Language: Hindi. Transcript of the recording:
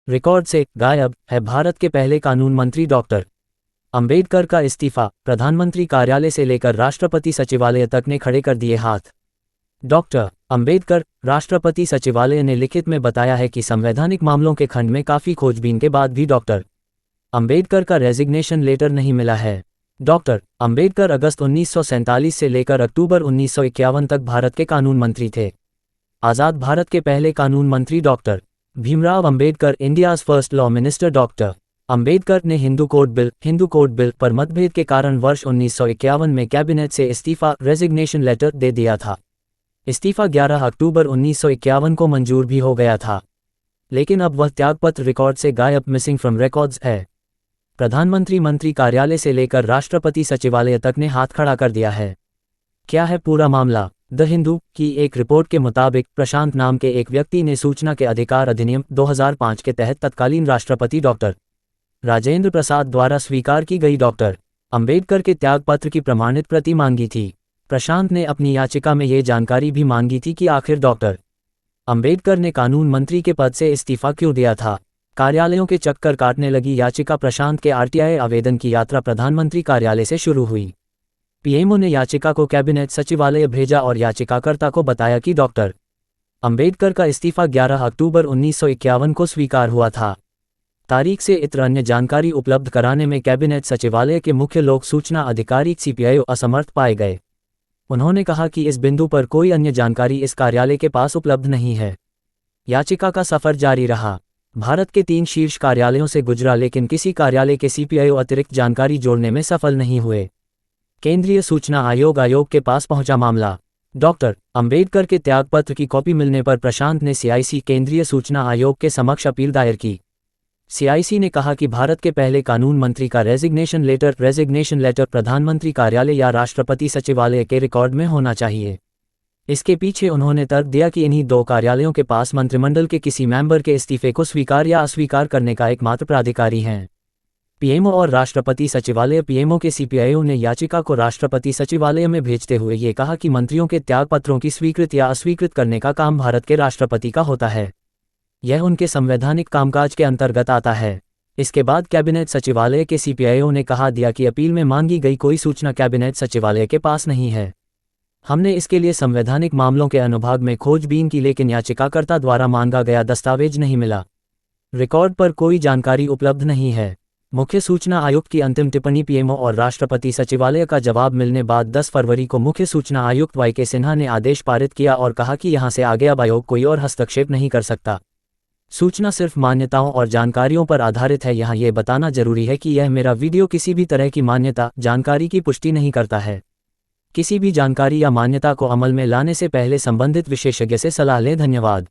रिकॉर्ड से गायब है भारत के पहले कानून मंत्री डॉक्टर अंबेडकर का इस्तीफा, प्रधानमंत्री कार्यालय से लेकर राष्ट्रपति सचिवालय तक ने खड़े कर दिए हाथ। डॉक्टर अंबेडकर, राष्ट्रपति सचिवालय ने लिखित में बताया है कि संवैधानिक मामलों के खंड में काफ़ी खोजबीन के बाद भी डॉक्टर अंबेडकर का रेजिग्नेशन लेटर नहीं मिला है। डॉक्टर अंबेडकर अगस्त 1947 से लेकर अक्टूबर 1951 तक भारत के कानून मंत्री थे। आज़ाद भारत के पहले कानून मंत्री doctor Bhimrao Ambedkar, India's first law minister doctor Ambedkar ने हिंदू कोड बिल पर मतभेद के कारण वर्ष 1951 में कैबिनेट से इस्तीफा रेजिग्नेशन लेटर दे दिया था। इस्तीफा 11 अक्टूबर 1951 को मंजूर भी हो गया था, लेकिन अब वह त्यागपत्र रिकॉर्ड से गायब, मिसिंग फ्रॉम रिकॉर्ड्स है। प्रधानमंत्री मंत्री कार्यालय से लेकर राष्ट्रपति सचिवालय तक ने हाथ खड़ा कर दिया है। क्या है पूरा मामला? द हिंदू की एक रिपोर्ट के मुताबिक प्रशांत नाम के एक व्यक्ति ने सूचना के अधिकार अधिनियम 2005 के तहत तत्कालीन राष्ट्रपति डॉक्टर राजेंद्र प्रसाद द्वारा स्वीकार की गई डॉक्टर अंबेडकर के त्यागपत्र की प्रमाणित प्रति मांगी थी। प्रशांत ने अपनी याचिका में ये जानकारी भी मांगी थी कि आखिर डॉक्टर अंबेडकर ने कानून मंत्री के पद से इस्तीफा क्यों दिया था। कार्यालयों के चक्कर काटने लगी याचिका। प्रशांत के आरटीआई आवेदन की यात्रा प्रधानमंत्री कार्यालय से शुरू हुई। पीएमओ ने याचिका को कैबिनेट सचिवालय भेजा और याचिकाकर्ता को बताया कि डॉक्टर अंबेडकर का इस्तीफा 11 अक्टूबर 1951 को स्वीकार हुआ था। तारीख से इतर अन्य जानकारी उपलब्ध कराने में कैबिनेट सचिवालय के मुख्य लोक सूचना अधिकारी सीपीआईओ असमर्थ पाए गए। उन्होंने कहा कि इस बिंदु पर कोई अन्य जानकारी इस कार्यालय के पास उपलब्ध नहीं है। याचिका का सफर जारी रहा। भारत के 3 शीर्ष कार्यालयों से गुजरा, लेकिन किसी कार्यालय के सीपीआईओ अतिरिक्त जानकारी जोड़ने में सफल नहीं हुए। केंद्रीय सूचना आयोग के पास पहुंचा मामला। डॉक्टर अंबेडकर के त्यागपत्र की कॉपी मिलने पर प्रशांत ने सीआईसी केंद्रीय सूचना आयोग के समक्ष अपील दायर की। सीआईसी ने कहा कि भारत के पहले कानून मंत्री का रेजिग्नेशन लेटर प्रधानमंत्री कार्यालय या राष्ट्रपति सचिवालय के रिकॉर्ड में होना चाहिए। इसके पीछे उन्होंने तर्क दिया कि इन्हीं 2 कार्यालयों के पास मंत्रिमंडल के किसी मेंबर के इस्तीफे को स्वीकार या अस्वीकार करने का एकमात्र प्राधिकारी हैं। पीएमओ और राष्ट्रपति सचिवालय। पीएमओ के सीपीआईओ ने याचिका को राष्ट्रपति सचिवालय में भेजते हुए ये कहा कि मंत्रियों के त्यागपत्रों की स्वीकृत या अस्वीकृत करने का काम भारत के राष्ट्रपति का होता है। यह उनके संवैधानिक कामकाज के अंतर्गत आता है। इसके बाद कैबिनेट सचिवालय के सीपीआईओ ने कहा दिया कि अपील में मांगी गई कोई सूचना कैबिनेट सचिवालय के पास नहीं है। हमने इसके लिए संवैधानिक मामलों के अनुभाग में खोजबीन की, लेकिन याचिकाकर्ता द्वारा मांगा गया दस्तावेज नहीं मिला। रिकॉर्ड पर कोई जानकारी उपलब्ध नहीं है। मुख्य सूचना आयुक्त की अंतिम टिप्पणी। पीएमओ और राष्ट्रपति सचिवालय का जवाब मिलने बाद 10 फरवरी को मुख्य सूचना आयुक्त वाईके सिन्हा ने आदेश पारित किया और कहा कि यहां से आगे अब आयोग कोई और हस्तक्षेप नहीं कर सकता। सूचना सिर्फ मान्यताओं और जानकारियों पर आधारित है। यहाँ ये बताना जरूरी है कि यह मेरा वीडियो किसी भी तरह की मान्यता जानकारी की पुष्टि नहीं करता है। किसी भी जानकारी या मान्यता को अमल में लाने से पहले संबंधित विशेषज्ञ से सलाह लें। धन्यवाद।